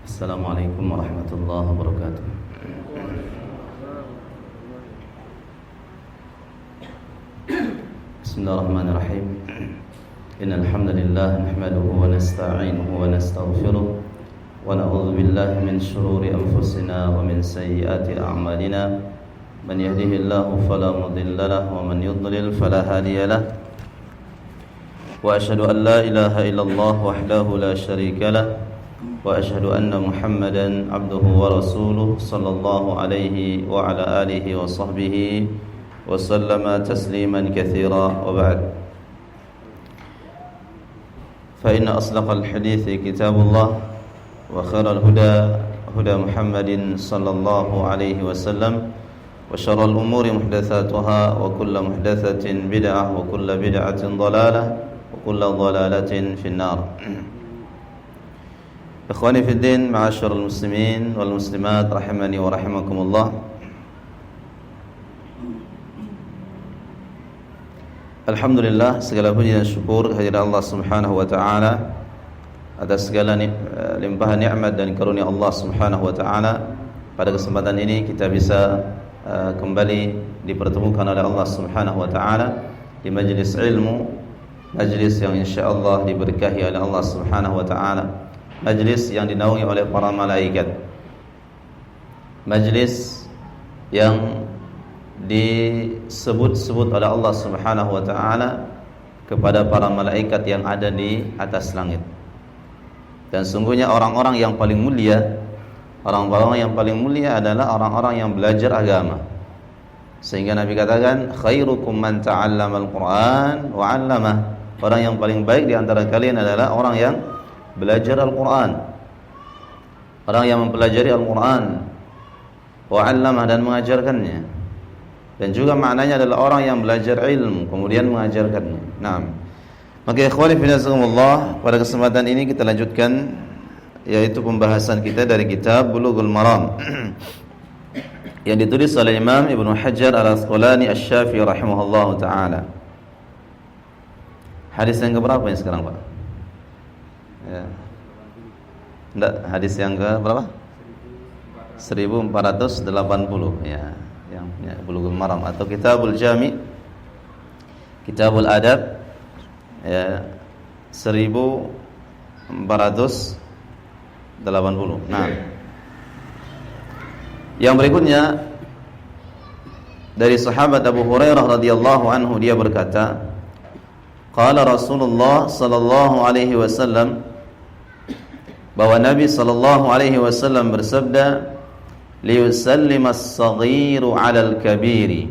Assalamualaikum warahmatullahi wabarakatuh. Bismillahirrahmanirrahim. Innal hamdalillah nahmaduhu wa nasta'inuhu wa nastaghfiruh wa na'udzu billahi min shururi anfusina wa min sayyiati a'malina. Man yahdihillahu fala mudilla lahu wa man yudlil fala hadiya lahu. Wa asyhadu an la ilaha illallah wahdahu la syarika lahu wa asyhadu anna Muhammadan abduhu wa rasuluh sallallahu alaihi wa ala alihi wa sahbihi wa sallama tasliman katsira wa ba'd. Fa inna asdaqal hadithi kitabullah wa khairal huda huda Muhammadin sallallahu alaihi wasallam wa syarral umuri muhdatsatuha wa kullu muhdatsatin bid'ah wa kullu bid'atin dhalalah wa kullu dhalalatin finnar. Ikhwani fi din, ma'asyiral muslimin wal muslimat rahimani wa rahimakumullah. Alhamdulillah, segala puji dan syukur kehadirat Allah Subhanahu wa taala atas segala limpahan nikmat dan karunia Allah Subhanahu wa taala. Pada kesempatan ini kita bisa kembali dipertemukan oleh Allah Subhanahu wa taala di majlis ilmu, majlis yang insyaallah diberkahi oleh Allah Subhanahu wa taala, majlis yang dinaungi oleh para malaikat, majlis yang disebut-sebut oleh Allah Subhanahu wa taala kepada para malaikat yang ada di atas langit. Dan sungguhnya orang-orang yang paling mulia, orang-orang yang paling mulia adalah orang-orang yang belajar agama. Sehingga Nabi katakan, khairukum man ta'allama al-Qur'an wa 'allamah. Orang yang paling baik di antara kalian adalah orang yang belajar Al-Quran, orang yang mempelajari Al-Quran, wa 'allamah, dan mengajarkannya. Dan juga maknanya adalah orang yang belajar ilmu kemudian mengajarkannya. Naam. Maka ikhwani fillah, pada kesempatan ini kita lanjutkan yaitu pembahasan kita dari kitab Bulughul Maram yang ditulis oleh Imam Ibnu Hajar Al-Asqalani Asy-Syafi'i rahimahullahu taala. Hadis yang keberapa ini sekarang, Pak? Ya. Enggak, hadis yang ke berapa? 1480 ya, yang punya Bulughul Maram atau Kitabul Jami', Kitabul Adab ya, 1480. Nah, yang berikutnya dari sahabat Abu Hurairah radhiyallahu anhu, dia berkata, qala Rasulullah sallallahu alaihi wasallam, bahwa Nabi sallallahu alaihi wasallam bersabda, liyusallimas saghiru 'alal kabiri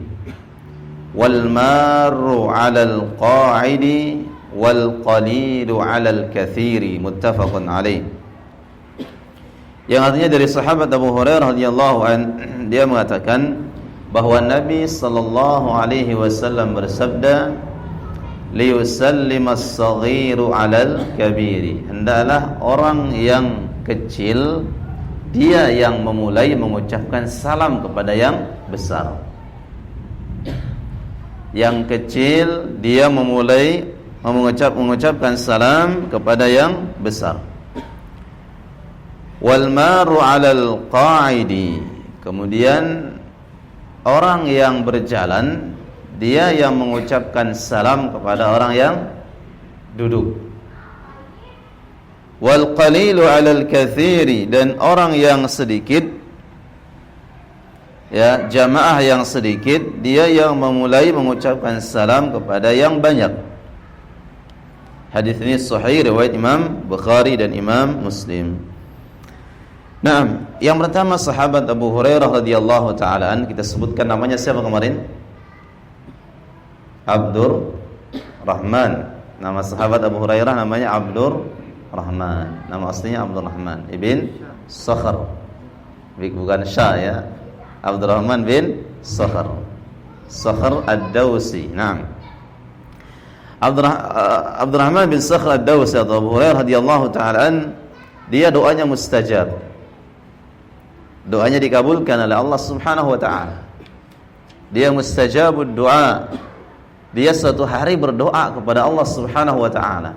wal marru 'alal qa'idi wal qalilu 'alal katsiri, muttafaqun alaih. Yang artinya dari sahabat Abu Hurairah radhiyallahu anhu, dia mengatakan bahwa Nabi sallallahu alaihi wasallam bersabda, liyusallimas saghiru 'alal kabiri, hendaklah orang yang kecil dia yang memulai mengucapkan salam kepada yang besar. Yang kecil dia memulai mengucapkan salam kepada yang besar. Wal maru 'alal qa'idi, kemudian orang yang berjalan dia yang mengucapkan salam kepada orang yang duduk. Wal qalilu 'alal katsiri, dan orang yang sedikit ya, jamaah yang sedikit dia yang memulai mengucapkan salam kepada yang banyak. Hadis ini sahih riwayat Imam Bukhari dan Imam Muslim. Nah, yang pertama sahabat Abu Hurairah radhiyallahu taala an, kita sebutkan namanya siapa kemarin? Abdur Rahman. Nama sahabat Abu Hurairah namanya Abdur Rahman. Nama aslinya Abdur Rahman ibn Sakhr, bukan Syah ya. Abdur Rahman bin Sakhr, Sakhr Ad-Dawsi. Naam. Abdurrahman bin Sakhr Ad-Dawsi atau Abu Hurairah radhiyallahu taala an, dia doanya mustajab. Doanya dikabulkan oleh Allah Subhanahu wa taala. Dia mustajabud doa. Dia suatu hari berdoa kepada Allah Subhanahu wa taala.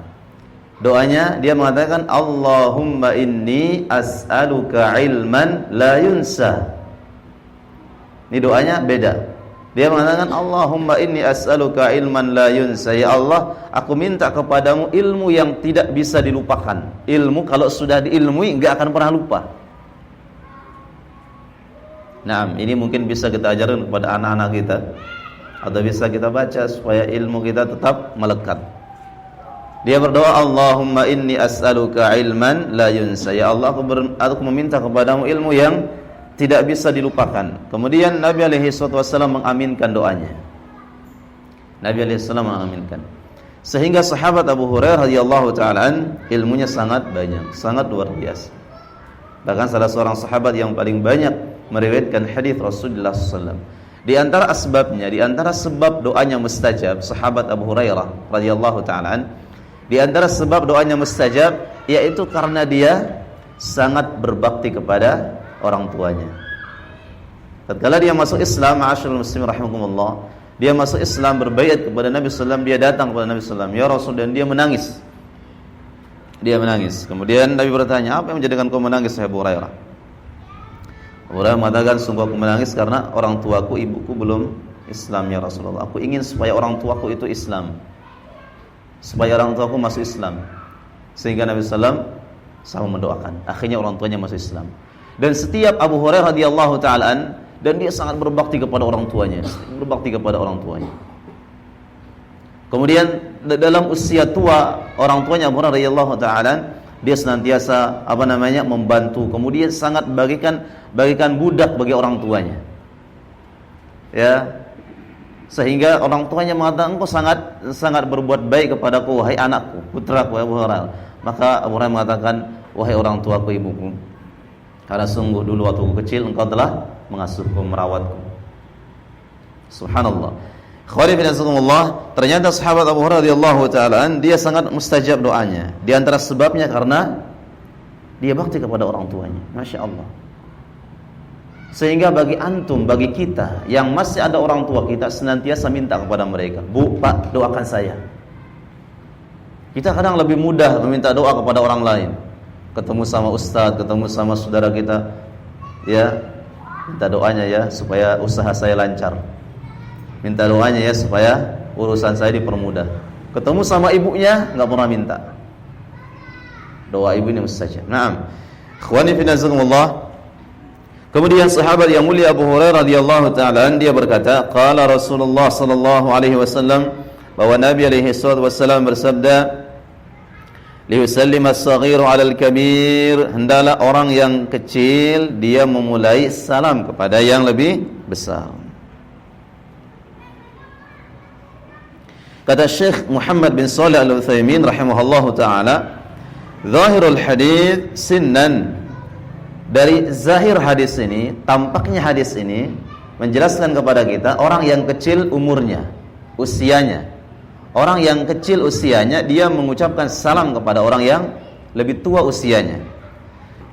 Doanya dia mengatakan Allahumma inni as'aluka ilman la yunsa. Ini doanya beda. Dia mengatakan Allahumma inni as'aluka ilman la yunsa. Ya Allah, aku minta kepadamu ilmu yang tidak bisa dilupakan. Ilmu kalau sudah diilmui enggak akan pernah lupa. Nah, ini mungkin bisa kita ajarkan kepada anak-anak kita, atau bisa kita baca supaya ilmu kita tetap melekat. Dia berdoa Allahumma inni as'aluka ilman la yunsa. Ya Allah, aku meminta kepadamu ilmu yang tidak bisa dilupakan. Kemudian Nabi SAW mengaminkan doanya. Nabi SAW mengaminkan. Sehingga sahabat Abu Hurairah radhiyallahu ta'ala ilmunya sangat banyak, sangat luar biasa. Bahkan salah seorang sahabat yang paling banyak meriwayatkan hadis Rasulullah SAW. Di antara asbabnya, di antara sebab doanya mustajab, sahabat Abu Hurairah radhiyallahu ta'ala, di antara sebab doanya mustajab yaitu karena dia sangat berbakti kepada orang tuanya. Tatkala dia masuk Islam, ma'asyiral muslimin rahimakumullah, dia masuk Islam berbaiat kepada Nabi sallallahu alaihi wasallam, dia datang kepada Nabi sallallahu alaihi wasallam, "Ya Rasul," dan dia menangis. Dia menangis. Kemudian Nabi bertanya, "Apa yang menjadikan kau menangis, Abu Hurairah?" Abu Hurairah mengatakan, "Sungguh aku menangis karena orang tuaku, ibuku belum Islam, ya Rasulullah. Aku ingin supaya orang tuaku itu Islam, supaya orang tuaku masuk Islam." Sehingga Nabi sallallahu alaihi wasallam sama mendoakan. Akhirnya orang tuanya masuk Islam. Dan setiap Abu Hurairah radhiyallahu ta'ala, dan dia sangat berbakti kepada orang tuanya, berbakti kepada orang tuanya. Kemudian dalam usia tua orang tuanya Abu Hurairah radhiyallahu ta'ala, dia senantiasa membantu. Kemudian sangat bagikan budak bagi orang tuanya. Ya. Sehingga orang tuanya mengatakan, "Engkau sangat berbuat baik kepadaku, wahai anakku, putraku Abu Hurairah." Maka Abu Hurairah mengatakan, "Wahai orang tuaku, ibuku, karena sungguh dulu waktu kecil engkau telah mengasuhku, merawatku." Subhanallah. Ternyata sahabat Abu Hurairah radhiyallahu ta'ala dia sangat mustajab doanya. Di antara sebabnya karena dia bakti kepada orang tuanya. Masya Allah. Sehingga bagi antum, bagi kita yang masih ada orang tua, kita senantiasa minta kepada mereka, "Bu, Pak, doakan saya." Kita kadang lebih mudah meminta doa kepada orang lain. Ketemu sama ustaz, ketemu sama saudara kita, ya, minta doanya ya supaya usaha saya lancar. Minta doanya ya supaya urusan saya dipermudah. Ketemu sama ibunya enggak pernah minta. Doa ibu ini mustajab. Naam. Ikhwani fi nazakumullah. Kemudian sahabat yang mulia Abu Hurairah radhiyallahu ta'ala dia berkata, qala Rasulullah sallallahu alaihi wasallam, bahwa Nabi alaihi wasallam bersabda, "Liyusallim as-saghiru 'alal kabir." Hendaklah orang yang kecil dia memulai salam kepada yang lebih besar. Kata Syekh Muhammad bin Shalih Al-Utsaimin rahimahullahu taala, zahirul hadits sinnan. Dari zahir hadis ini, tampaknya hadis ini menjelaskan kepada kita orang yang kecil umurnya, usianya. Orang yang kecil usianya dia mengucapkan salam kepada orang yang lebih tua usianya.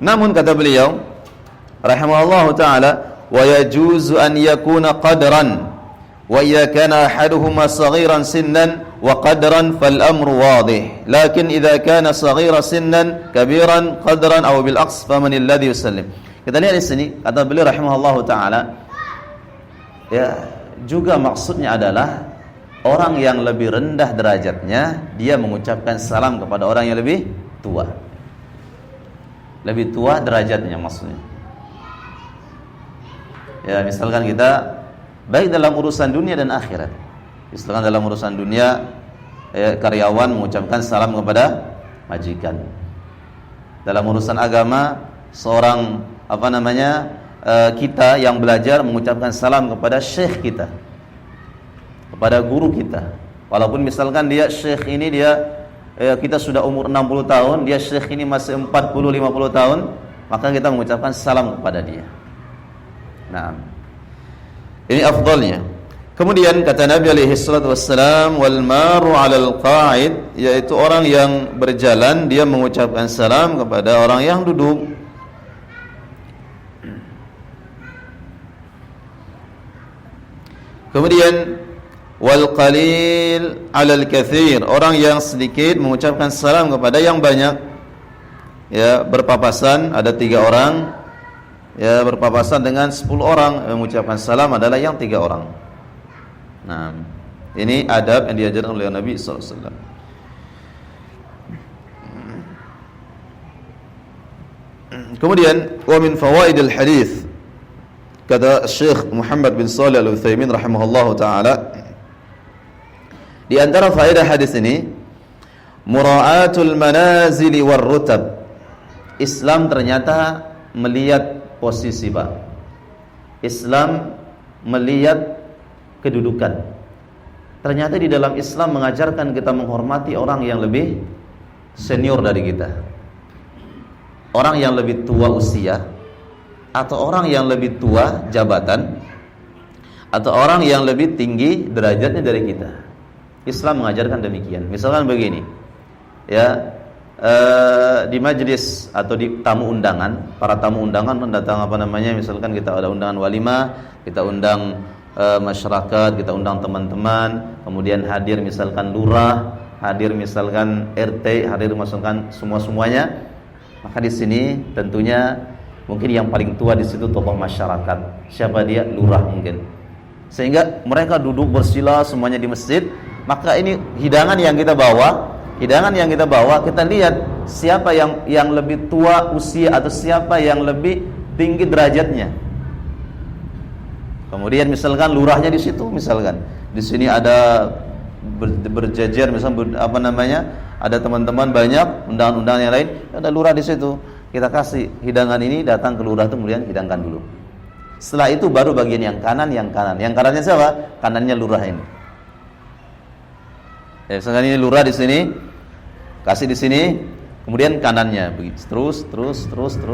Namun kata beliau rahimahullahu taala, wa yajuzu an yakuna qadran wa idza kana ahaduhuma saghiran sinnan wa qadran fal amru wadih, lakin idza kana saghira sinnan kabiran qadran aw bil aqs faman alladhi yusallim. Kita lihat di sini kata beliau rahimahullahu taala, ya, juga maksudnya adalah orang yang lebih rendah derajatnya dia mengucapkan salam kepada orang yang lebih tua. Lebih tua derajatnya maksudnya. Ya, misalkan kita baik dalam urusan dunia dan akhirat. Misalkan dalam urusan dunia, karyawan mengucapkan salam kepada majikan. Dalam urusan agama, seorang kita yang belajar mengucapkan salam kepada syekh kita, kepada guru kita. Walaupun misalkan dia syekh ini kita sudah umur 60 tahun, dia syekh ini masih 40-50 tahun, maka kita mengucapkan salam kepada dia. Nah, ini afdalnya. Kemudian kata Nabi alaihi salatu wassalam, wal maru 'alal qa'id, yaitu orang yang berjalan dia mengucapkan salam kepada orang yang duduk. Kemudian wal qalil 'alal katsir, orang yang sedikit mengucapkan salam kepada yang banyak. Ya, berpapasan ada 3 orang, ya berpapasan dengan 10 orang, mengucapkan salam adalah yang 3 orang. Nah, ini adab yang diajarkan oleh Nabi sallallahu alaihi wasallam. Kemudian wa min fawaidil hadis, kata Syekh Muhammad bin Shalih Al-Utsaimin rahimahullahu taala, di antara faedah hadis ini mura'atul manazili war rutab. Islam ternyata melihat posisi, Pak. Islam melihat kedudukan. Ternyata di dalam Islam mengajarkan kita menghormati orang yang lebih senior dari kita, orang yang lebih tua usia, atau orang yang lebih tua jabatan, atau orang yang lebih tinggi derajatnya dari kita. Islam mengajarkan demikian. Misalkan begini, ya, di majelis atau di tamu undangan, para tamu undangan datang misalkan kita ada undangan walimah, kita undang masyarakat, kita undang teman-teman, kemudian hadir misalkan lurah, hadir misalkan RT, hadir misalkan semuanya. Maka di sini tentunya mungkin yang paling tua di situ tokoh masyarakat. Siapa dia? Lurah mungkin. Sehingga mereka duduk bersila semuanya di masjid. Maka ini hidangan yang kita bawa, kita lihat siapa yang lebih tua usia atau siapa yang lebih tinggi derajatnya. Kemudian misalkan lurahnya di situ, misalkan di sini ada berjajar, misalkan ada teman-teman banyak, undangan-undangan yang lain, ada lurah di situ. Kita kasih hidangan ini, datang ke lurah itu, kemudian hidangkan dulu. Setelah itu baru bagian yang kanan. Yang kanannya siapa? Kanannya lurah ini. Ya, misalkan ini lurah di sini, kasih di sini, kemudian kanannya begitu, terus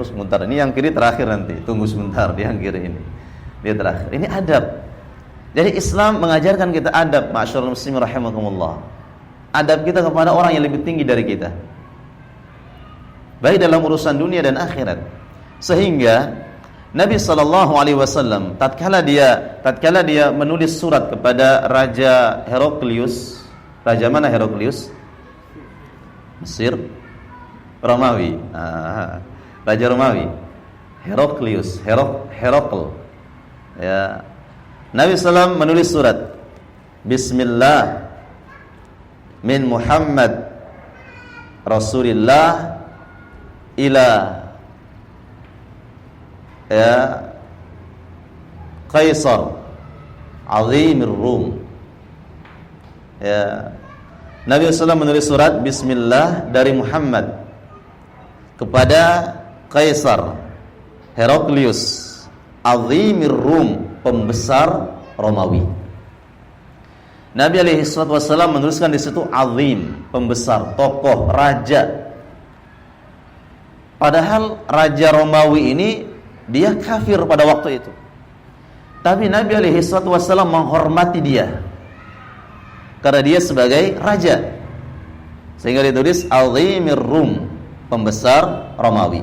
sebentar. Ini yang kiri terakhir nanti. Tunggu sebentar, di yang kiri ini. Dia terakhir. Ini adab. Jadi Islam mengajarkan kita adab, ma'asyiral muslimin rahimakumullah. Adab kita kepada orang yang lebih tinggi dari kita, baik dalam urusan dunia dan akhirat. Sehingga Nabi sallallahu alaihi wasallam tatkala dia menulis surat kepada Raja Heraklius. Raja mana Heraklius? Mesir, Romawi. Raja Romawi. Heraklius, Herakl. Ya. Nabi sallallahu menulis surat, Bismillah min Muhammad Rasulillah ila ya Kaisar Azimir Rum. Ya, Nabi SAW menulis surat Bismillah dari Muhammad kepada Kaisar Heraklius Azimir Rum, pembesar Romawi. Nabi alaihi wasallam menuliskan di situ azim, pembesar, tokoh, raja. Padahal Raja Romawi ini dia kafir pada waktu itu. Tapi Nabi alaihi wasallam menghormati dia karena dia sebagai raja. Sehingga ditulis Azimir Rum, pembesar Romawi.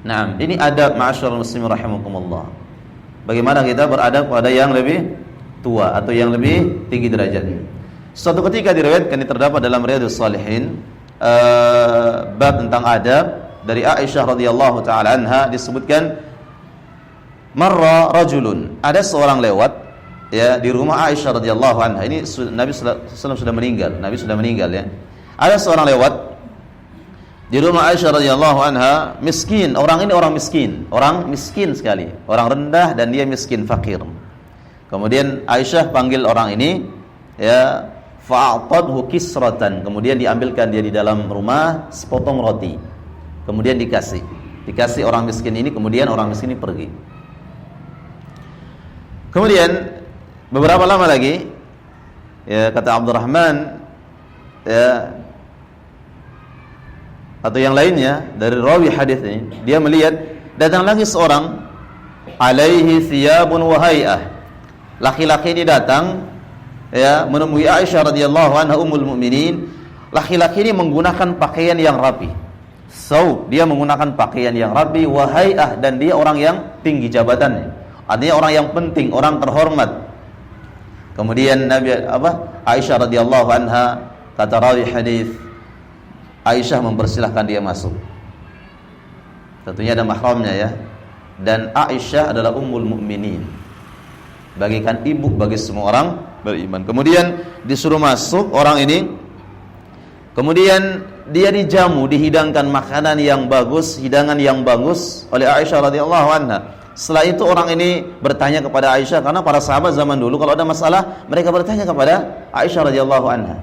Nah, ini adab ma'asyiral muslimin rahimakumullah. Bagaimana kita beradab pada yang lebih tua atau yang lebih tinggi derajatnya. Suatu ketika diriwayatkan, terdapat dalam Riyadhus Shalihin, bab tentang adab dari Aisyah radhiyallahu taala anha, disebutkan marra rajulun, ada seorang lewat ya di rumah Aisyah radhiyallahu anha. Ini Nabi sallallahu alaihi wasallam sudah meninggal. Nabi sudah meninggal ya. Ada seorang lewat di rumah Aisyah radhiyallahu anha, miskin. Orang ini orang miskin sekali, orang rendah dan dia miskin, fakir. Kemudian Aisyah panggil orang ini, ya, fa'atadhu kisratan. Kemudian diambilkan dia di dalam rumah sepotong roti. Kemudian dikasih orang miskin ini. Kemudian orang miskin ini pergi. Kemudian beberapa lama lagi, ya, kata Abdurrahman, ya, atau yang lainnya dari rawi hadis ini, dia melihat datang lagi seorang alaihi thiyabun wa hay'ah. Laki-laki ini datang, ya, menemui Aisyah radhiyallahu anha ummul mukminin. Laki-laki ini menggunakan pakaian yang rapi. Dia menggunakan pakaian yang rapi, wa hay'ah, dan dia orang yang tinggi jabatannya. Artinya orang yang penting, orang terhormat. Kemudian Aisyah radhiyallahu anha, kata rawi hadis, Aisyah mempersilahkan dia masuk. Tentunya ada mahramnya ya. Dan Aisyah adalah ummul mukminin, bagikan ibu bagi semua orang beriman. Kemudian disuruh masuk orang ini. Kemudian dia dijamu, dihidangkan makanan yang bagus, hidangan yang bagus oleh Aisyah radhiyallahu anha. Setelah itu orang ini bertanya kepada Aisyah, karena para sahabat zaman dulu kalau ada masalah mereka bertanya kepada Aisyah radhiyallahu anha.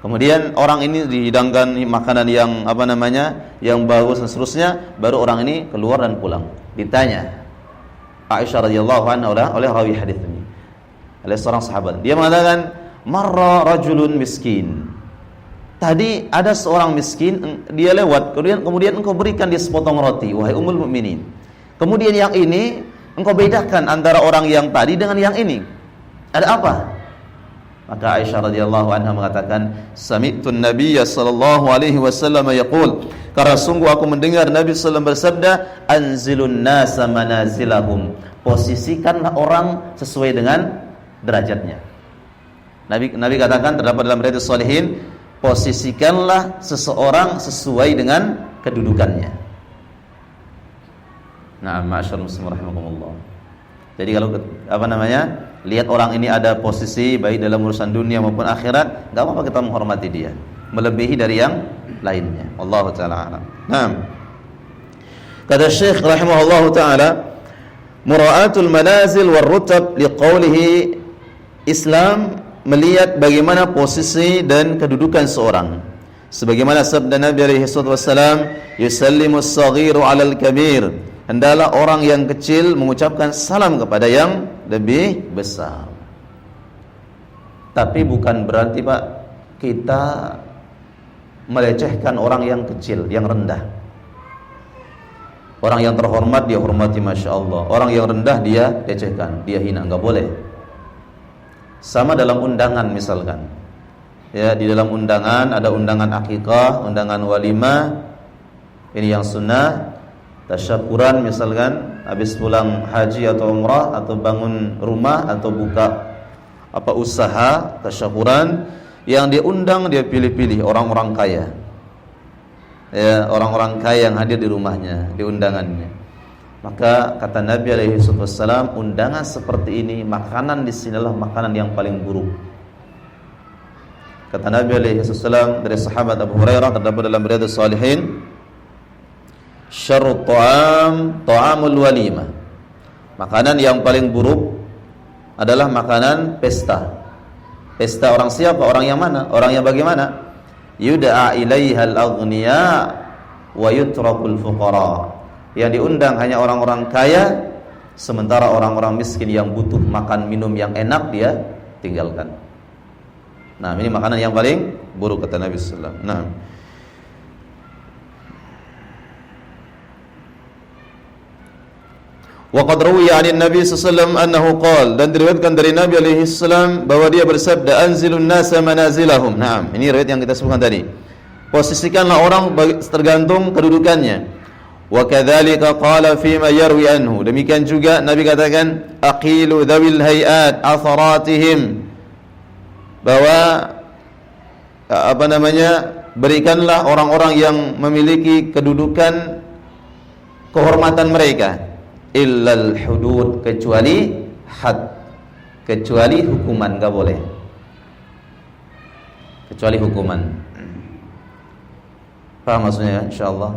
Kemudian orang ini dihidangkan makanan yang yang bagus dan seterusnya, baru orang ini keluar dan pulang. Ditanya Aisyah radhiyallahu anha oleh rawi hadis ini, oleh seorang sahabat. Dia mengatakan, "Marra rajulun miskin." Tadi ada seorang miskin, dia lewat, kemudian engkau berikan dia sepotong roti, wahai ummul mukminin. Kemudian yang ini engkau bedakan antara orang yang tadi dengan yang ini. Ada apa? Maka Aisyah radhiyallahu anha mengatakan, "Sami'tu an-nabiyya sallallahu alaihi wasallam yaqul," karena sungguh aku mendengar Nabi sallallahu alaihi wasallam bersabda, "Anzilun nasa manazilahum." Posisikanlah orang sesuai dengan derajatnya. Nabi katakan, terdapat dalam Riyadhus Shalihin, posisikanlah seseorang sesuai dengan kedudukannya. Nah, ma'asyarul muslimin rahimakumullah. Jadi kalau lihat orang ini ada posisi baik dalam urusan dunia maupun akhirat, enggak apa-apa kita menghormati dia, melebihi dari yang lainnya. Wallahu taala a'lam. Naam. Kata Syekh rahimahullahu taala, mura'atul manazil war rutab liqaulihi, Islam melihat bagaimana posisi dan kedudukan seorang. Sebagaimana sabda Nabi alaihi wasallam, yusallimu as-saghiru 'alal kabir. Hendaklah orang yang kecil mengucapkan salam kepada yang lebih besar. Tapi bukan berarti Pak kita melecehkan orang yang kecil, yang rendah. Orang yang terhormat dia hormati, Masya Allah. Orang yang rendah dia lecehkan, dia hina, enggak boleh. Sama dalam undangan misalkan. Ya, di dalam undangan ada undangan akikah, undangan walimah. Ini yang sunnah. Tasyakuran misalkan habis pulang haji atau umrah, atau bangun rumah, atau buka usaha, tasyakuran. Yang diundang dia pilih-pilih orang-orang kaya. Ya, orang-orang kaya yang hadir di rumahnya, di undangannya. Maka kata Nabi alaihi wasallam, undangan seperti ini, makanan di sinilah makanan yang paling buruk. Kata Nabi alaihi wasallam dari sahabat Abu Hurairah, terdapat dalam Riyadhus Shalihin, syarrut ta'amul walimah. Makanan yang paling buruk adalah makanan pesta. Pesta orang siapa? Orang yang mana? Orang yang bagaimana? Yud'a ilaiha al-aghniya wa yutrakul fuqara. Yang diundang hanya orang-orang kaya, sementara orang-orang miskin yang butuh makan minum yang enak dia tinggalkan. Nah, ini makanan yang paling buruk kata Nabi sallallahu alaihi wasallam. Nah, wa qad ruwiya 'anil Nabi sallallahu alaihi wasallam annahu qala, dan diriwayatkan dari Nabi alaihi salam bahwa dia bersabda, anzilun nasa manazilahum. Naam, ini riwayat yang kita sebutkan tadi. Posisikanlah orang tergantung kedudukannya. Wa kadzalika qala fi ma yarwi anhu. Demikian juga Nabi katakan, aqilu dzawil hayat atharatihim, bahwa berikanlah orang-orang yang memiliki kedudukan kehormatan mereka, illal hudud, kecuali had, kecuali hukuman, enggak boleh, kecuali hukuman. Paham maksudnya insyaallah?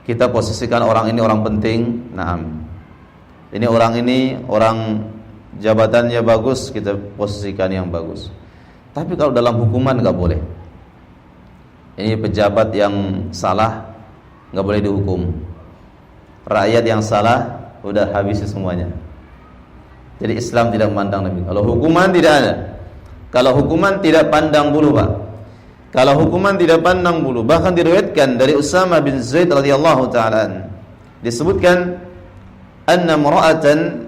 Kita posisikan orang ini orang penting, naam. Ini orang jabatannya bagus, kita posisikan yang bagus. Tapi kalau dalam hukuman enggak boleh. Ini pejabat yang salah enggak boleh dihukum. Rakyat yang salah udah habisi semuanya. Jadi Islam tidak memandang Nabi. Kalau hukuman tidak ada. Kalau hukuman tidak pandang bulu, Pak. Kalau hukuman tidak pandang bulu. Bahkan diriwayatkan dari Usama bin Zaid radhiyallahu ta'ala, disebutkan anna imra'atan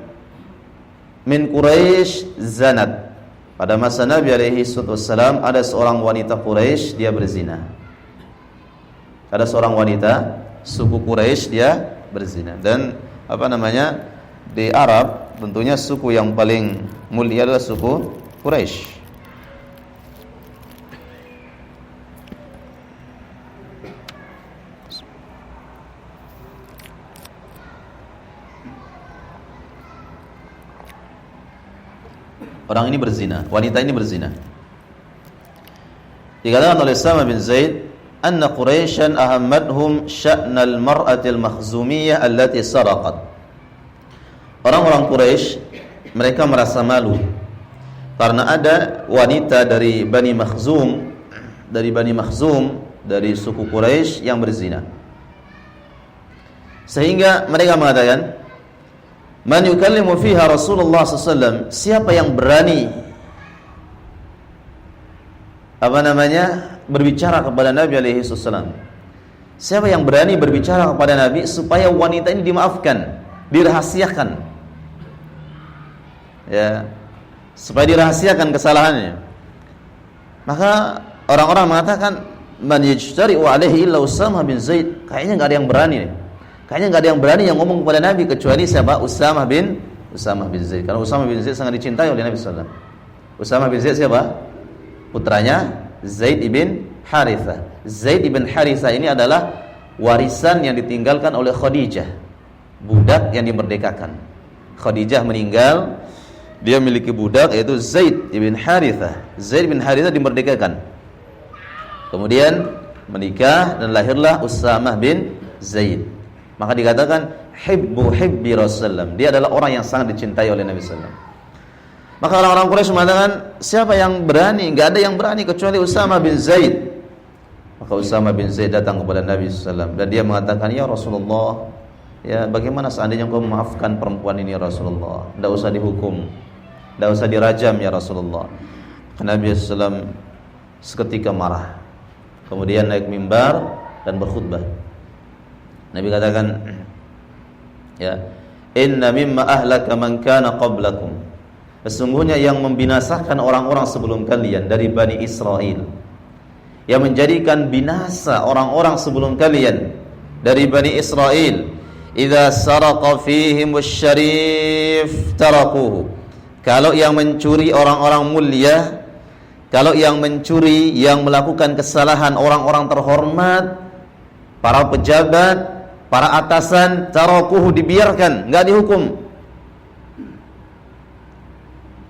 min Quraisy zanat. Pada masa Nabi alaihi wasallam ada seorang wanita Quraisy, dia berzina. Ada seorang wanita suku Quraisy, dia berzina. Dan di Arab tentunya suku yang paling mulia adalah suku Quraisy. Orang ini berzina, wanita ini berzina. Dikatakan oleh Usama bin Zaid, "Anna Quraisyan ahammadhum sya'nal mar'atil makhzumiyah allati saraqat." Orang-orang Quraisy mereka merasa malu karena ada wanita dari Bani Makhzum, dari suku Quraisy yang berzina. Sehingga mereka mengatakan, "Man yukallimu fiha Rasulullah SAW?" Siapa yang berani berbicara kepada Nabi alaihi wasallam? Siapa yang berani berbicara kepada Nabi supaya wanita ini dimaafkan, dirahasiakan? Ya, supaya dirahasiakan kesalahannya. Maka orang-orang mengatakan, "Man yajtari'u alaihi illa Usama bin Zaid." Kayaknya enggak ada yang berani nih. Kayaknya enggak ada yang berani yang ngomong kepada Nabi kecuali siapa? Usama bin Zaid. Karena Usama bin Zaid sangat dicintai oleh Nabi sallallahu alaihi wasallam. Usama bin Zaid siapa? Putranya Zaid ibn Harithah. Zaid ibn Harithah ini adalah warisan yang ditinggalkan oleh Khadijah, budak yang dimerdekakan. Khadijah meninggal, dia memiliki budak yaitu Zaid ibn Harithah. Zaid ibn Harithah dimerdekakan. Kemudian menikah dan lahirlah Usamah bin Zaid. Maka dikatakan hibbi Rasulullah. Dia adalah orang yang sangat dicintai oleh Nabi sallallahu alaihi wasallam. Maka orang-orang Quraisy mengatakan, siapa yang berani? Enggak ada yang berani kecuali Usamah bin Zaid. Maka Usamah bin Zaid datang kepada Nabi sallallahu alaihi wasallam dan dia mengatakan, "Ya Rasulullah, ya bagaimana seandainya engkau memaafkan perempuan ini ya Rasulullah? Tidak usah dihukum, tidak usah dirajam ya Rasulullah." Nabi sallallahu alaihi wasallam seketika marah. Kemudian naik mimbar dan berkhutbah. Nabi katakan, ya, "Inna mimma ahlaka man kana qablakum." Sesungguhnya yang membinasakan orang-orang sebelum kalian dari Bani Israel, yang menjadikan binasa orang-orang sebelum kalian dari Bani Israel, idza saraqa fihim asy-syarif tarakuhu. Kalau yang mencuri orang-orang mulia, kalau yang mencuri, yang melakukan kesalahan orang-orang terhormat, para pejabat, para atasan, tarakuhu, dibiarkan, enggak dihukum.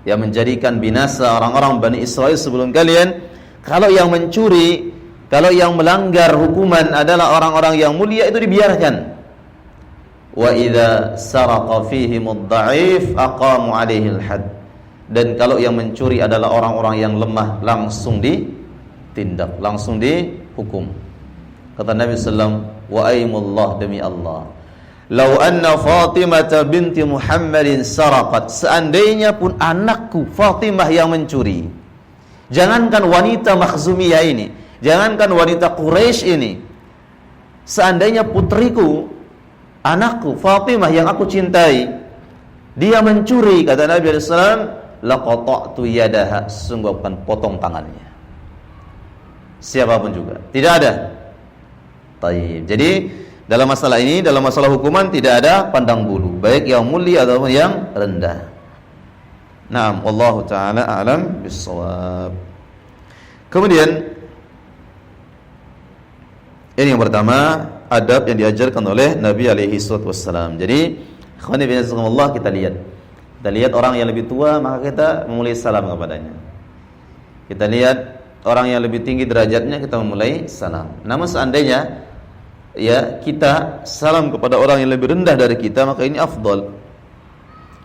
Yang menjadikan binasa orang-orang Bani Israel sebelum kalian, kalau yang mencuri, kalau yang melanggar hukuman adalah orang-orang yang mulia, itu dibiarkan. Wa idza saraqa fihim ad-dha'if aqamu 'alaihi al-hadd. Dan kalau yang mencuri adalah orang-orang yang lemah, langsung ditindak, langsung dihukum. Kata Nabi sallallahu alaihi wasallam, "Wa aymullah, demi Allah, lau anna Fatimah binti Muhammadin saraqat." Seandainya pun anakku Fatimah yang mencuri, jangankan wanita Makhzumiyah ini, jangankan wanita Quraisy ini, seandainya putriku, anakku Fatimah yang aku cintai, dia mencuri, kata Nabi sallallahu alaihi wasallam, laqata'tu yadaha, sungguh akan potong tangannya. Siapapun juga, tidak ada. Taib. Jadi dalam masalah ini, dalam masalah hukuman tidak ada pandang bulu, baik yang mulia ataupun yang rendah. Naam, wallahu taala a'lam bissawab. Kemudian ini yang pertama, adab yang diajarkan oleh Nabi alaihi wassalam. Jadi, ikhwani bin Allah, kita lihat orang yang lebih tua, maka kita memulai salam kepadanya. Kita lihat orang yang lebih tinggi derajatnya, kita memulai salam. Namun seandainya ya kita salam kepada orang yang lebih rendah dari kita, maka ini afdal,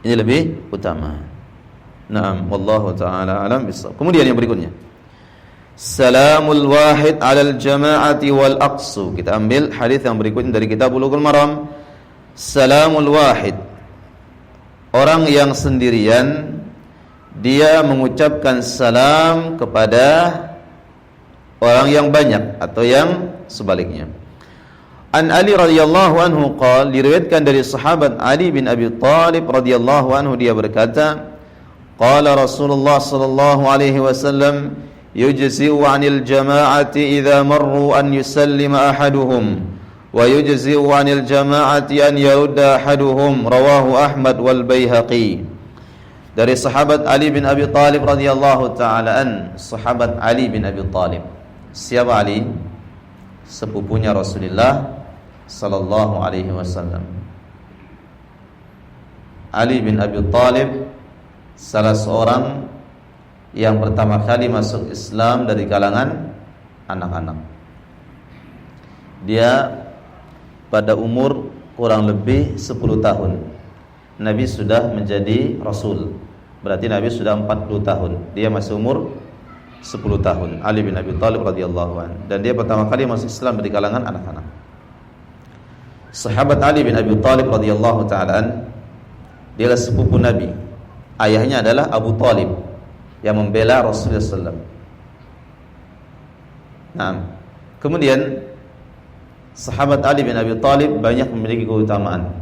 ini lebih utama. Naam, wallahu taala alam bissawab. Kemudian yang berikutnya, salamul wahid 'alal jama'ati wal aqsu. Kita ambil hadis yang berikutnya dari kitab Bulughul Maram. Salamul wahid, orang yang sendirian, dia mengucapkan salam kepada orang yang banyak atau yang sebaliknya. An Ali radhiyallahu anhu qala, diriwayatkan dari sahabat Ali bin Abi Thalib radhiyallahu anhu, dia berkata, qala Rasulullah sallallahu alaihi wasallam, yujzi'u 'anil jama'ati idza marru an yusallima ahaduhum wa yujzi'u 'anil jama'ati an yarudda ahaduhum, rawahu Ahmad wal Baihaqi. dari sahabat Ali bin Abi Thalib radhiyallahu taala an. Sahabat Ali bin Abi Thalib. Siapa Ali? Sepupunya Rasulullah sallallahu alaihi wasallam. Ali bin Abi Thalib salah seorang yang pertama kali masuk Islam dari kalangan anak-anak. Dia pada umur kurang lebih 10 tahun Nabi sudah menjadi Rasul. Berarti Nabi sudah 40 tahun. Dia masih umur 10 tahun. Ali bin Abi Thalib radhiyallahu anhu. Dan dia pertama kali masuk Islam dari kalangan anak-anak. Sahabat Ali bin Abi Thalib radhiyallahu ta'ala an, dia adalah sepupu Nabi. Ayahnya adalah Abu Thalib yang membela Rasulullah SAW. Nah, kemudian sahabat Ali bin Abi Thalib banyak memiliki keutamaan.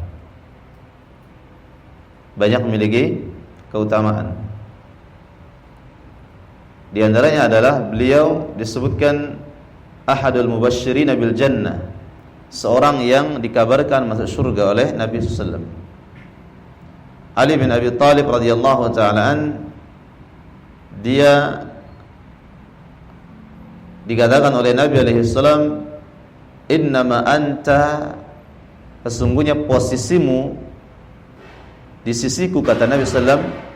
Banyak memiliki keutamaan. Di antaranya adalah beliau disebutkan ahadul mubasysyirin bil jannah, seorang yang dikabarkan masuk surga oleh Nabi SAW. Ali bin Abi Thalib radhiyallahu ta'ala an, dia dikatakan oleh Nabi alaihi salam, innama anta, sesungguhnya posisimu di sisiku, kata Nabi sallam,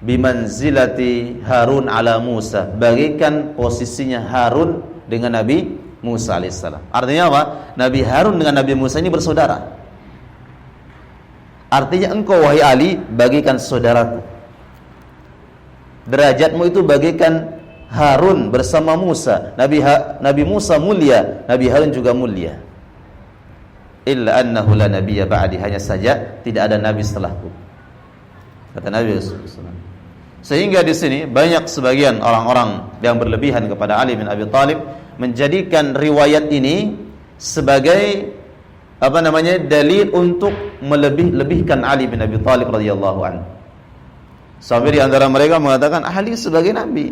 bimanzilati Harun ala Musa, bagaikan posisinya Harun dengan Nabi Musa alaihissalam. Artinya apa? Nabi Harun dengan Nabi Musa ini bersaudara. Artinya engkau wahai Ali bagaikan saudaraku. Derajatmu itu bagaikan Harun bersama Musa. Nabi Musa mulia, Nabi Harun juga mulia. Illa annahu la nabiyya ba'di, hanya saja tidak ada nabi setelahku, kata Nabi SAW. Sehingga di sini banyak sebagian orang-orang yang berlebihan kepada Ali bin Abi Thalib menjadikan riwayat ini sebagai dalil untuk melebih-lebihkan Ali bin Abi Thalib radhiyallahu anhu. Sampai di antara mereka mengatakan Ali sebagai nabi.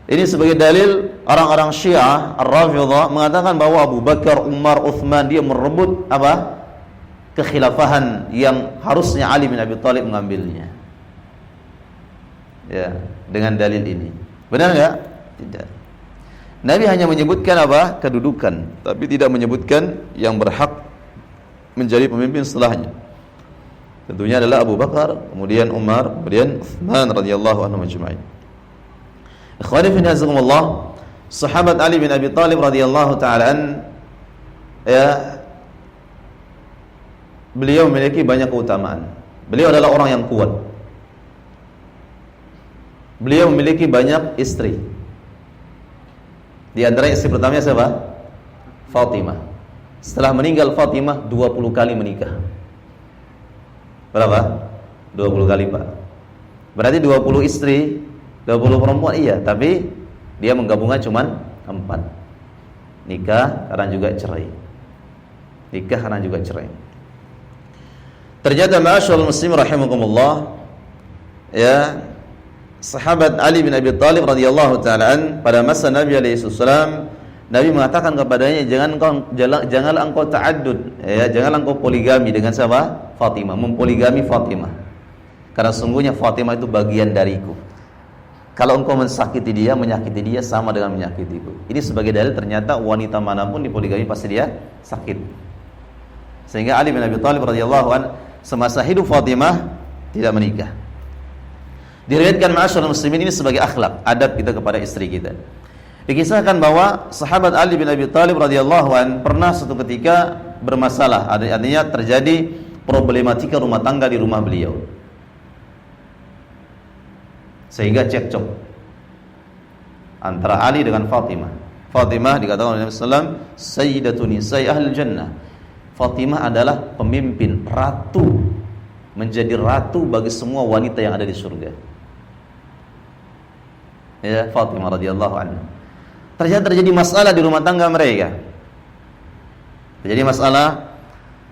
Ini sebagai dalil orang-orang Syiah Ar-Rafidhah mengatakan bahwa Abu Bakar, Umar, Uthman dia merebut kekhilafahan yang harusnya Ali bin Abi Thalib mengambilnya. Ya, dengan dalil ini. Benar enggak? Tidak. Nabi hanya menyebutkan kedudukan, tapi tidak menyebutkan yang berhak menjadi pemimpin setelahnya. Tentunya adalah Abu Bakar, kemudian Umar, kemudian Uthman radhiyallahu anhum ajma'in. Ikhwani fi hazakumullah, sahabat Ali bin Abi Thalib radhiyallahu ta'ala an, ya, beliau memiliki banyak keutamaan. Beliau adalah orang yang kuat. Beliau memiliki banyak istri. Di antara istri pertamanya siapa? Fatimah. Setelah meninggal Fatimah 20 kali menikah. Berapa? 20 kali, Pak. Berarti 20 istri, 20 perempuan, iya, tapi dia menggabungkan cuma 4. Nikah karena juga cerai. Nikah karena juga cerai. Ternyata ma'asyiral muslimin rahimakumullah, ya, sahabat Ali bin Abi Thalib radhiyallahu ta'ala an, pada masa Nabi alaihi salam, Nabi mengatakan kepadanya, janganlah engkau ta'addud, ya, janganlah engkau poligami dengan siapa? Fatimah, mempoligami Fatimah. Karena sungguhnya Fatimah itu bagian dariku. Kalau engkau mensakiti dia, menyakiti dia sama dengan menyakitiku. Ini sebagai dalil ternyata wanita manapun dipoligami pasti dia sakit. Sehingga Ali bin Abi Thalib radhiyallahu an semasa hidup Fatimah tidak menikah. Diriwayatkan ma'asyiral muslimin ini sebagai akhlak, adab kita kepada istri kita. Dikisahkan bahwa sahabat Ali bin Abi Thalib radhiyallahu an pernah suatu ketika bermasalah, artinya terjadi problematika rumah tangga di rumah beliau. Sehingga cekcok antara Ali dengan Fatimah. Fatimah dikatakan oleh Nabi sallallahu alaihi wasallam sayyidatu nisa'i ahlil jannah. Fatimah adalah pemimpin, ratu, menjadi ratu bagi semua wanita yang ada di surga. Ya, Fatimah radhiyallahu anha. Terjadi masalah di rumah tangga mereka. Terjadi masalah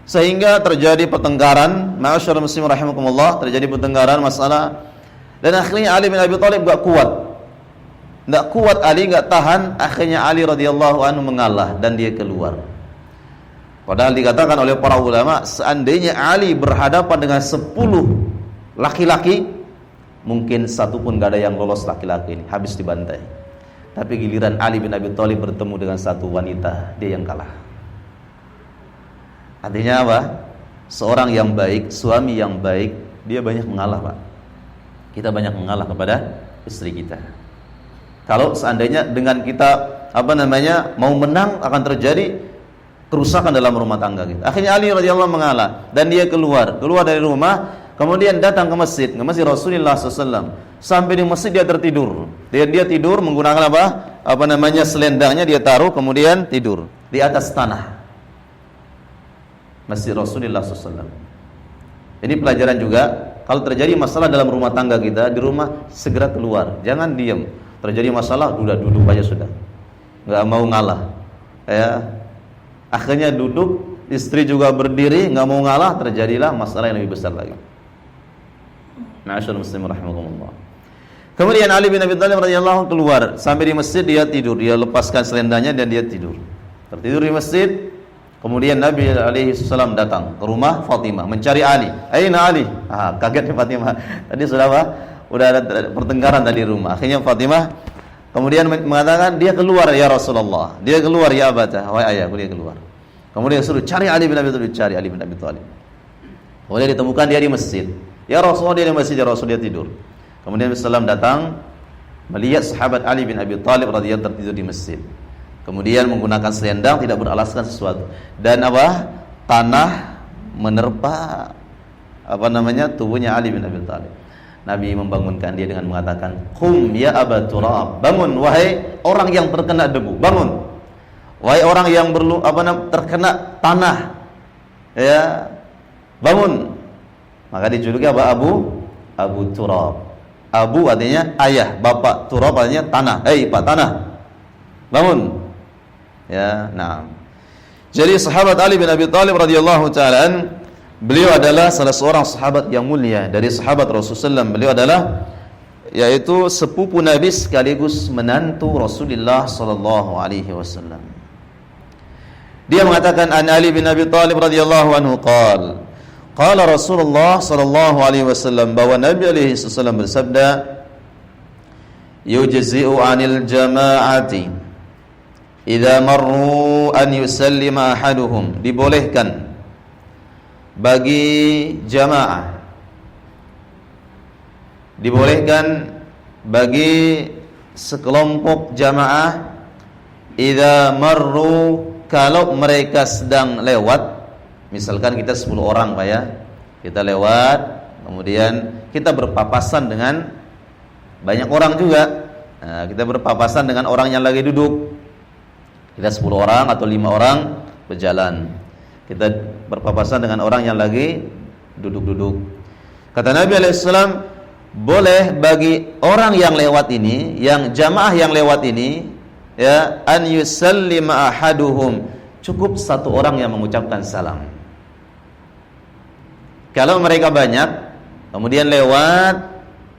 sehingga terjadi pertengkaran. Ma'asyiral muslimin rahimakumullah, terjadi pertengkaran masalah, dan akhirnya Ali bin Abi Thalib enggak kuat. Enggak kuat Ali, enggak tahan, akhirnya Ali radhiyallahu anhu mengalah dan dia keluar. Padahal dikatakan oleh para ulama, seandainya Ali berhadapan dengan 10 laki-laki, mungkin satu pun gak ada yang lolos laki-laki ini, habis dibantai. Tapi giliran Ali bin Abi Thalib bertemu dengan satu wanita, dia yang kalah. Artinya apa? Seorang yang baik, suami yang baik, dia banyak mengalah, Pak. Kita banyak mengalah kepada istri kita. Kalau seandainya dengan kita mau menang, akan terjadi kerusakan dalam rumah tangga kita. Akhirnya Ali radhiyallahu mengalah dan dia keluar dari rumah, kemudian datang ke masjid Rasulullah SAW. Sampai di masjid dia tertidur. Dia tidur menggunakan selendangnya dia taruh, kemudian tidur di atas tanah masjid Rasulullah SAW. Ini pelajaran juga, kalau terjadi masalah dalam rumah tangga kita, di rumah segera keluar, jangan diam. Terjadi masalah, udah duduk aja sudah, nggak mau ngalah. Ya, akhirnya duduk, istri juga berdiri, nggak mau ngalah, terjadilah masalah yang lebih besar lagi. Ma'asyiral muslimin rahimakumullah. Kemudian Ali bin Abi Thalib radhiyallahu keluar, sampai di masjid dia tidur, dia lepaskan selendangnya dan dia tidur. Tertidur di masjid. Kemudian Nabi alaihi salam datang ke rumah Fatimah mencari Ali. Aina Ali? Kaget Fatimah. Tadi sudah udah ada pertengkaran tadi rumah. Akhirnya Fatimah kemudian mengatakan, dia keluar ya Rasulullah. Dia keluar ya abata. Wahai ayahku, dia keluar. Kemudian suruh cari Ali bin Abi Thalib, cari Ali bin Abi Thalib. Kemudian ditemukan dia di masjid. Ya Rasulullah, dia di masjid, ya Rasul, dia tidur. Kemudian Nabi sallam datang melihat sahabat Ali bin Abi Thalib radhiyallahu tertidur di masjid. Kemudian menggunakan selendang, tidak beralaskan sesuatu, dan tanah menerpa tubuhnya Ali bin Abi Thalib. Nabi membangunkan dia dengan mengatakan, "Qum ya Aba Turab." Bangun wahai orang yang terkena debu, bangun. Wahai orang yang terkena tanah. Ya, bangun. Maka dijuluki Abu Turab. Abu artinya ayah, bapak, Turab artinya tanah. Pak tanah, bangun. Ya, nah. Jadi sahabat Ali bin Abi Thalib radhiyallahu taala beliau adalah salah seorang sahabat yang mulia dari sahabat Rasulullah. Beliau adalah yaitu sepupu Nabi sekaligus menantu Rasulullah sallallahu alaihi wasallam. Dia mengatakan, an Ali bin Abi Thalib radhiyallahu anhu qala Rasulullah sallallahu alaihi wasallam, bahwa Nabi alaihi wasallam bersabda, yujzi'u 'anil jama'ati idza marru an yusallima ahaduhum. Dibolehkan bagi jamaah, dibolehkan bagi sekelompok jamaah, idza marru, kalau mereka sedang lewat. Misalkan kita 10 orang Pak ya, kita lewat, kemudian kita berpapasan dengan banyak orang juga. Nah, kita berpapasan dengan orang yang lagi duduk. Kita 10 orang atau 5 orang berjalan, kita berpapasan dengan orang yang lagi duduk-duduk. Kata Nabi alaihissalam, boleh bagi orang yang lewat ini, yang jamaah yang lewat ini, ya, an yusallima ahaduhum, cukup satu orang yang mengucapkan salam. Kalau mereka banyak, kemudian lewat,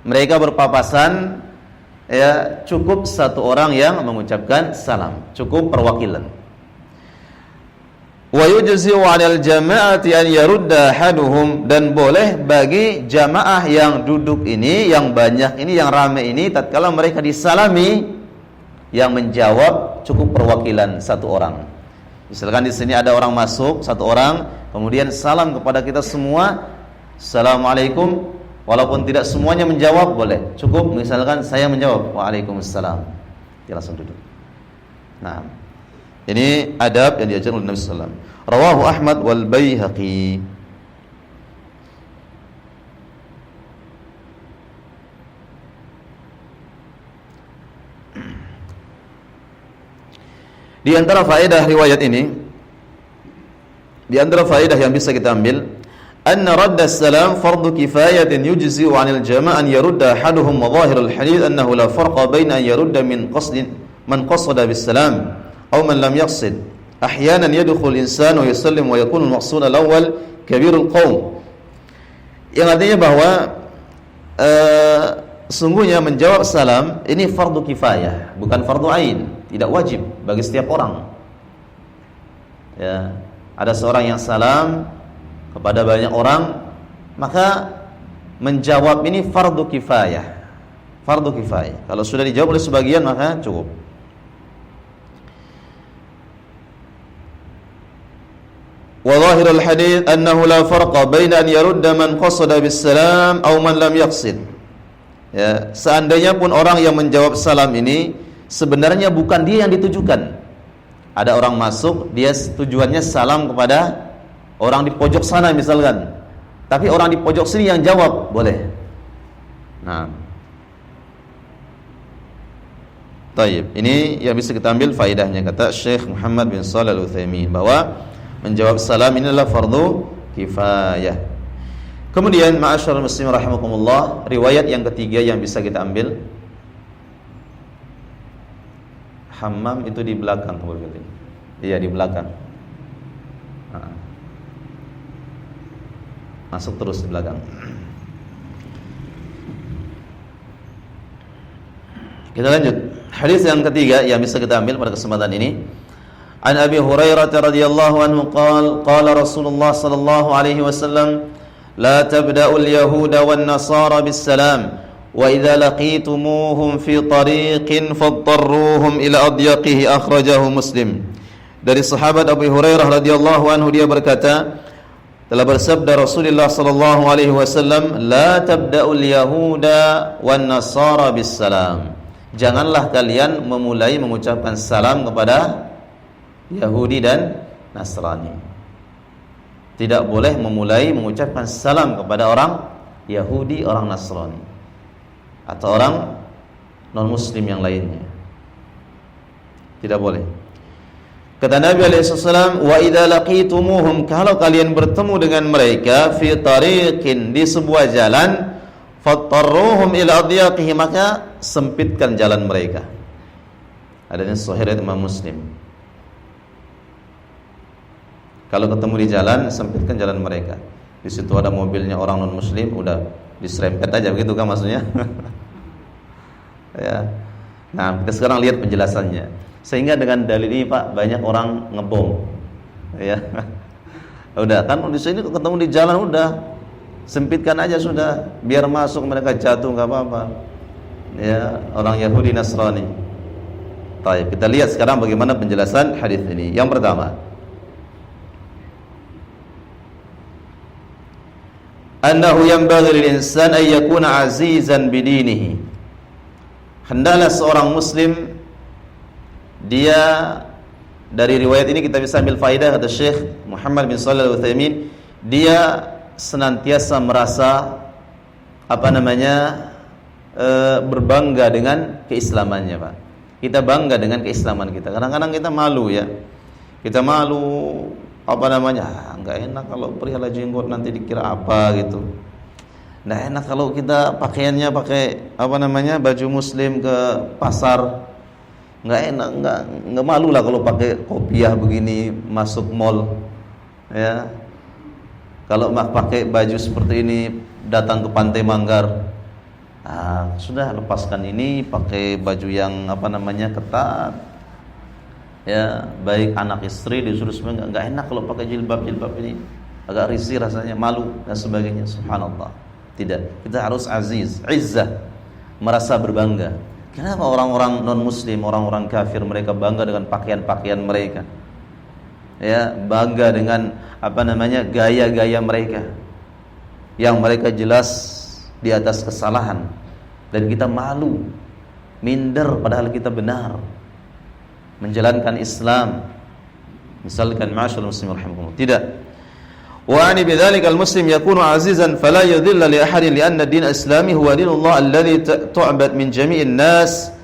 mereka berpapasan, ya, cukup satu orang yang mengucapkan salam, cukup perwakilan. Wa yujzi'u 'alal jama'ati an yarudda ahaduhum, dan boleh bagi jamaah yang duduk ini, yang banyak ini, yang ramai ini, tatkala mereka disalami, yang menjawab cukup perwakilan satu orang. Misalkan di sini ada orang masuk, satu orang, kemudian salam kepada kita semua, assalamualaikum. Walaupun tidak semuanya menjawab, boleh. Cukup misalkan saya menjawab, waalaikumsalam, dia langsung duduk. Nah, ini adab yang diajarkan oleh Nabi sallallahu alaihi wasallam. Rawahu Ahmad wal Baihaqi. Di antara faedah riwayat ini, di antara faedah yang bisa kita ambil, anna radda salam fardu kifayatin yujzi'u 'anil jama'an yarudda ahaduhum madhahir al-hadith annahu la farqa baina an yarudda min qasdin man qasada bis salam aw man lam yaqsid. Ahyanan yadkhul insan wa yusallim wa yakunu al-maqsud al-awwal kabirul qaum. Yang artinya bahwa sungguhnya menjawab salam ini fardu kifayah, bukan fardu ain, tidak wajib bagi setiap orang. Ya, ada seorang yang salam kepada banyak orang, maka menjawab ini fardu kifayah. Fardu kifayah. Kalau sudah dijawab oleh sebagian maka cukup. Wa dhahirul hadits annahu la farqa baina an yarudda man qasada bis salam aw man lam yaqsid. Ya, seandainya pun orang yang menjawab salam ini sebenarnya bukan dia yang ditujukan. Ada orang masuk, dia tujuannya salam kepada orang di pojok sana misalkan. Tapi orang di pojok sini yang jawab, boleh. Nah. Taib. Ini yang bisa kita ambil faedahnya kata Syekh Muhammad bin Shalih Al-Utsaimin bahwa menjawab salam ini adalah fardu kifayah. Kemudian ma'asyiral muslimin rahimakumullah, riwayat yang ketiga yang bisa kita ambil. Hammam itu di belakang, iya di belakang. Nah. Masuk terus di belakang. Kita lanjut. Hadis yang ketiga yang bisa kita ambil pada kesempatan ini. An Abi Hurairah radhiyallahu anhu qala Rasulullah sallallahu alaihi wasallam la tabda'ul yahuda wan nasara bis salam wa idza laqitumuhum fi tariqin fadarruhum ila adyaqihi akhrajahu Muslim. Dari sahabat Abu Hurairah radhiyallahu anhu dia berkata, telah bersabda Rasulullah sallallahu alaihi wasallam, la tabda'ul yahuda wan nasara bis salam. Janganlah kalian memulai mengucapkan salam kepada Yahudi dan Nasrani. Tidak boleh memulai mengucapkan salam kepada orang Yahudi, orang Nasrani, atau orang non-muslim yang lainnya. Tidak boleh. Kata Nabi SAW, wa idza laqitumuhum, kalau kalian bertemu dengan mereka fi tariqin, di sebuah jalan, fattarruhum ila adyaqihi, maka sempitkan jalan mereka. Adanya sahih riwayat Imam Muslim. Kalau ketemu di jalan, sempitkan jalan mereka. Di situ ada mobilnya orang non muslim, udah diserempet aja, begitu kan maksudnya? Ya. Nah, kita sekarang lihat penjelasannya. Sehingga dengan dalil ini Pak, banyak orang ngebom. Ya. Udah kan di sini ketemu di jalan, udah sempitkan aja sudah, biar masuk mereka jatuh enggak apa-apa. Ya, orang Yahudi Nasrani. Baik, kita lihat sekarang bagaimana penjelasan hadis ini. Yang pertama, annahu yanbaghi lil insan an yakuna azizan bidinihi. Hendaklah seorang muslim, dia, dari riwayat ini kita bisa ambil faedah kata Syekh Muhammad bin Shalih Al-Utsaimin, dia senantiasa merasa berbangga dengan keislamannya, Pak. Kita bangga dengan keislaman kita. Kadang-kadang kita malu ya. Kita malu enggak enak kalau perihal jenggot nanti dikira apa gitu. Enggak enak kalau kita pakaiannya pakai baju muslim ke pasar. Enggak enak, enggak malu lah kalau pakai kopiah begini masuk mall. Ya. Kalau pakai baju seperti ini datang ke Pantai Manggar. Sudah lepaskan ini, pakai baju yang ketat. Ya, baik anak istri disuruh semua, enggak enak kalau pakai jilbab ini. Agak risih rasanya, malu dan sebagainya. Subhanallah. Tidak, kita harus aziz, izzah, merasa berbangga. Kenapa orang-orang non-muslim, orang-orang kafir, mereka bangga dengan pakaian-pakaian mereka? Ya, bangga dengan gaya-gaya mereka yang mereka jelas di atas kesalahan, dan kita malu, minder padahal kita benar menjalankan Islam. Misalkan ma'asyiral muslimin rahimakumullah. Tidak. Wa ani bidzalika al-muslim yakunu azizan fala yudhilla li ahadin li anna ad-din al-islami huwa dinullah alladhi tu'bad min jami'in nas.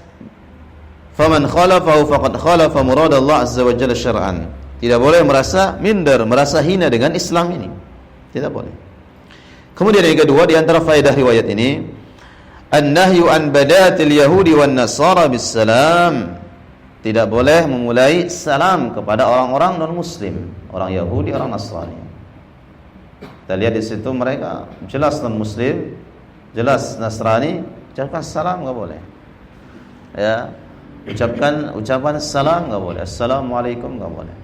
Faman khalafahu faqad khalafa murad Allah azza wa jalla syar'an. Tidak boleh merasa minder, merasa hina dengan Islam ini. Tidak boleh. Kemudian yang kedua di antara faedah riwayat ini, an-nahyu an badatil yahudi wan nasara bis salam. Tidak boleh memulai salam kepada orang-orang non-muslim, orang Yahudi, orang Nasrani. Kita lihat di situ mereka jelas non-muslim, jelas Nasrani, ucapkan salam enggak boleh. Ya, ucapan salam enggak boleh, assalamualaikum enggak boleh.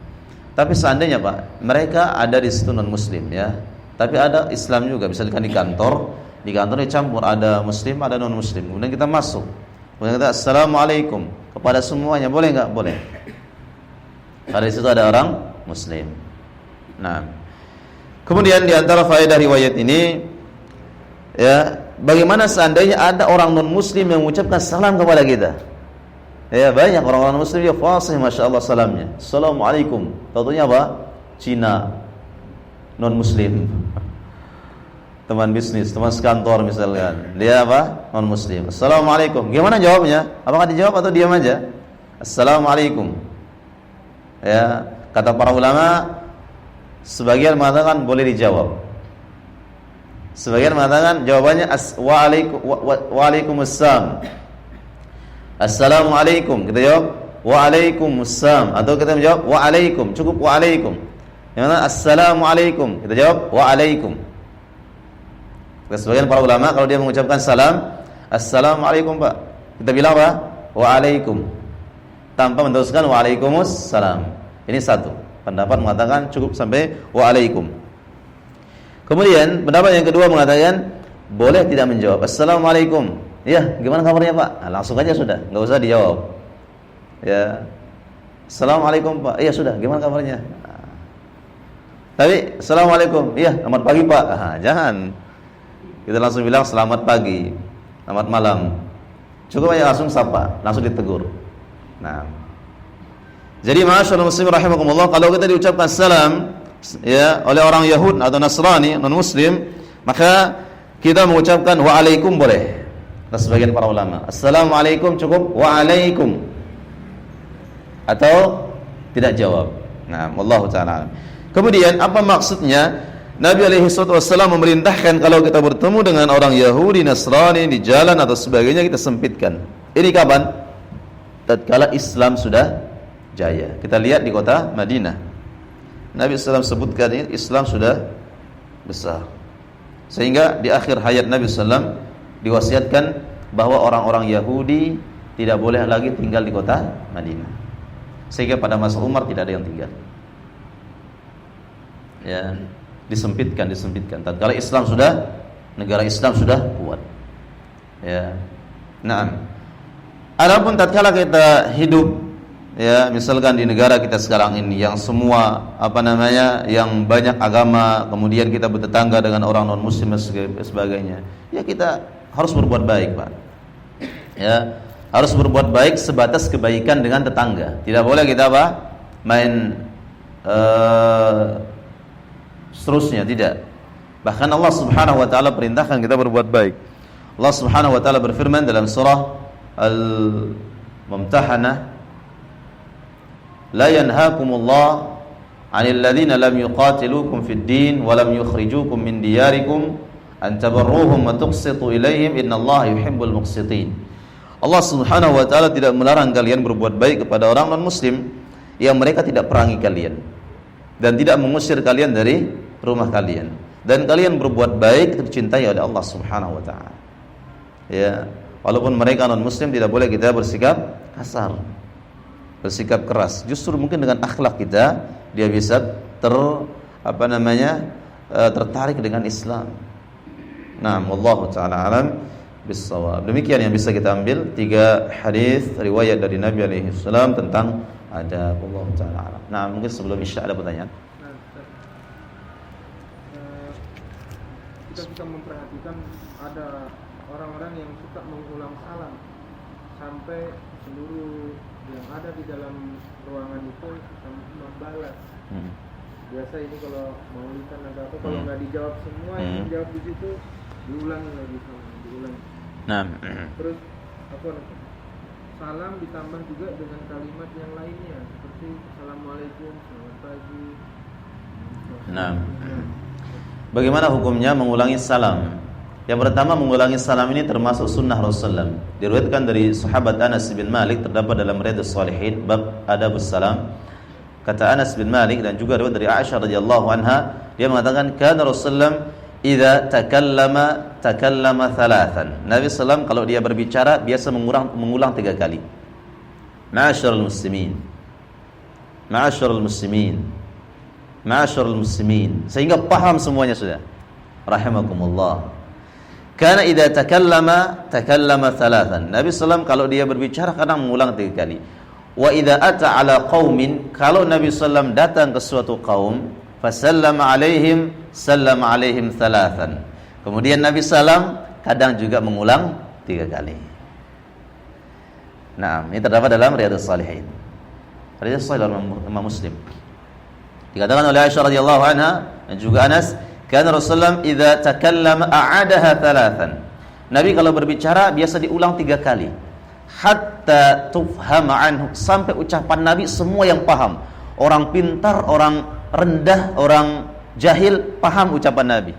Tapi seandainya Pak, mereka ada di situ non-muslim ya, tapi ada Islam juga, misalkan di kantor Di kantor dicampur, ada muslim, ada non muslim. Kemudian kita masuk. Kemudian kita assalamualaikum kepada semuanya, boleh nggak? Boleh. Karena di situ ada orang muslim. Nah, kemudian di antara faedah riwayat ini, ya, bagaimana seandainya ada orang non muslim yang mengucapkan salam kepada kita? Ya, banyak orang-orang muslim dia fasih, masya Allah salamnya. Assalamualaikum. Tentunya apa? Cina, non muslim. Teman bisnis, teman sekantor misalkan, dia apa? Non muslim. Assalamualaikum. Gimana jawabnya? Apakah dijawab atau diam aja? Assalamualaikum. Ya, kata para ulama, sebagian mengatakan boleh dijawab. Sebagian mengatakan jawabannya waalaikumsalam. Assalamualaikum. Kita jawab waalaikumsalam, atau kita menjawab waalaikum, cukup waalaikum. Yang mana assalamualaikum, kita jawab waalaikum. Sebagian para ulama kalau dia mengucapkan salam, assalamualaikum Pak, kita bilang apa? Waalaikum, tanpa meneruskan waalaikumsalam. Ini satu pendapat mengatakan cukup sampai waalaikum. Kemudian pendapat yang kedua mengatakan boleh tidak menjawab. Assalamualaikum, ya gimana kabarnya Pak? Nah, langsung aja sudah, nggak usah dijawab. Ya, assalamualaikum Pak, iya sudah, gimana kabarnya? Nah, tapi assalamualaikum, iya selamat pagi Pak. Nah, jangan. Kita langsung bilang selamat pagi, selamat malam. Cukup aja langsung sapa, langsung ditegur. Nah, jadi ma'asyiral muslimin rahimakumullah, kalau kita diucapkan salam ya oleh orang Yahud atau Nasrani non muslim, maka kita mengucapkan waalaikum boleh. Kata sebagian para ulama, assalamualaikum cukup waalaikum, atau tidak jawab. Nah, wallahu taala. Kemudian apa maksudnya? Nabi SAW memerintahkan kalau kita bertemu dengan orang Yahudi, Nasrani di jalan atau sebagainya, kita sempitkan. Ini kapan? Tatkala Islam sudah jaya. Kita lihat di kota Madinah, Nabi SAW sebutkan ini Islam sudah besar, sehingga di akhir hayat Nabi SAW diwasiatkan bahwa orang-orang Yahudi tidak boleh lagi tinggal di kota Madinah, sehingga pada masa Umar tidak ada yang tinggal. Ya, disempitkan. Tatkala Islam sudah, negara Islam sudah kuat. Ya. Nah, adapun tatkala kita hidup, ya, misalkan di negara kita sekarang ini yang semua yang banyak agama, kemudian kita bertetangga dengan orang non muslim dan sebagainya, ya kita harus berbuat baik, Pak. Ya, harus berbuat baik sebatas kebaikan dengan tetangga. Tidak boleh kita main seterusnya, tidak. Bahkan Allah Subhanahu wa taala perintahkan kita berbuat baik. Allah Subhanahu wa taala berfirman dalam surah Al-Mumtahanah, la yanhaakumullah 'anil ladzina lam yuqatilukum fid din wa lam yukhrijukum min diyarikum an tabarruhum wa tuqsitu ilaihim innallaha yuhibbul muqsitin. Allah Subhanahu wa taala tidak melarang kalian berbuat baik kepada orang non muslim yang mereka tidak perangi kalian dan tidak mengusir kalian dari rumah kalian, dan kalian berbuat baik itu dicintai oleh Allah Subhanahu wa taala. Ya, walaupun mereka non muslim tidak boleh kita bersikap kasar, bersikap keras. Justru mungkin dengan akhlak kita dia bisa tertarik dengan Islam. Nah, wallahu taala alam bis-shawab. Demikian yang bisa kita ambil 3 hadis riwayat dari Nabi alaihi salam tentang adab. Allah taala alam. Nah, mungkin sebelum Isya ada pertanyaan. Kita suka memperhatikan ada orang-orang yang suka mengulang salam sampai seluruh yang ada di dalam ruangan itu membalas. Biasa ini kalau maulidan atau apa, kalau nggak dijawab semua, yang dijawab di situ diulangi lagi, diulangi. Nah, terus salam ditambah juga dengan kalimat yang lainnya seperti assalamualaikum, selamat pagi. Nah, bagaimana hukumnya mengulangi salam? Yang pertama, mengulangi salam ini termasuk sunnah Rasulullah. Diriwayatkan dari sahabat Anas bin Malik, terdapat dalam Riyadhus Shalihin bab adabus salam. Kata Anas bin Malik dan juga riwayat dari Aisyah radhiyallahu anha, dia mengatakan kana Rasulullah idza takallama thalathan. Nabi sallam kalau dia berbicara biasa mengulang 3 kali. Ma'asyiral muslimin, ma'asyiral muslimin, ma'asyiral muslimin, sehingga paham semuanya sudah. Rahimakumullah. Kana idza takallama thalathan. Nabi sallam kalau dia berbicara kadang mengulang 3 kali. Wa idza ata ala qaumin, kalau Nabi sallam datang ke suatu kaum, fasallama alaihim, sallama alaihim thalathan. Kemudian Nabi sallam kadang juga mengulang 3 kali. Nah, ini terdapat dalam Riyadhus Shalihin. Riyadhus Shalihin Imam Muslim. Dikatakan oleh Aisyah radhiyallahu anha dan juga Anas, kana Rasulullah idza takallama a'adaha thalathan. Nabi kalau berbicara biasa diulang 3 kali. Hatta tufhama anhu, sampai ucapan Nabi semua yang paham. Orang pintar, orang rendah, orang jahil paham ucapan Nabi.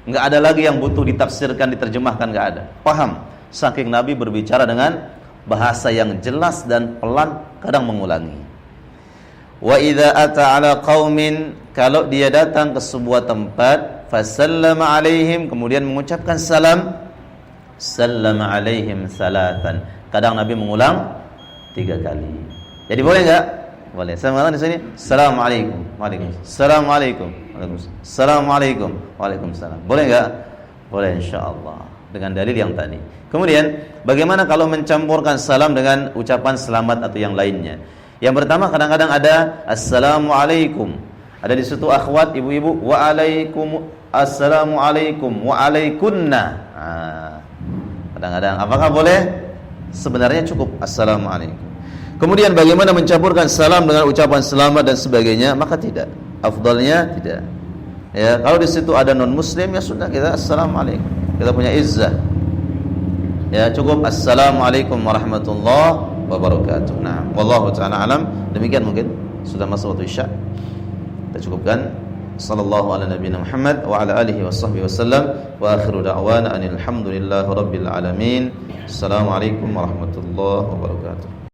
Enggak ada lagi yang butuh ditafsirkan, diterjemahkan, enggak ada. Paham. Saking Nabi berbicara dengan bahasa yang jelas dan pelan, kadang mengulangi. Wa idza ata ala qaumin, kalau dia datang ke sebuah tempat, fasallama alaihim, kemudian mengucapkan salam, sallama alaihim thalathan. Kadang Nabi mengulang 3 kali. Jadi boleh enggak? Boleh. Saya mengatakan di sini, assalamualaikum, waalaikumsalam, assalamualaikum, waalaikumsalam, assalamualaikum, waalaikumsalam. Boleh enggak? Boleh insyaallah. Dengan dalil yang tadi. Kemudian, bagaimana kalau mencampurkan salam dengan ucapan selamat atau yang lainnya? Yang pertama, kadang-kadang ada assalamualaikum. Ada di situ akhwat, ibu-ibu, waalaikum, assalamualaikum, waalaikunna. Kadang-kadang, apakah boleh? Sebenarnya cukup assalamualaikum. Kemudian bagaimana mencampurkan salam dengan ucapan selamat dan sebagainya? Maka tidak. Afdalnya tidak. Ya, kalau di situ ada non muslim, ya sudah, kita assalamualaikum. Kita punya izzah. Ya, cukup assalamualaikum warahmatullahi wabarakatuh. Nah, wallahu ta'ala alam. Demikian mungkin sudah masuk waktu Isya. Kita cukupkan. Sallallahu ala nabiyina Muhammad wa ala alihi washabbihi wasallam. Wa akhiru da'wana anil hamdulillahi rabbil alamin. Assalamualaikum warahmatullahi wabarakatuh.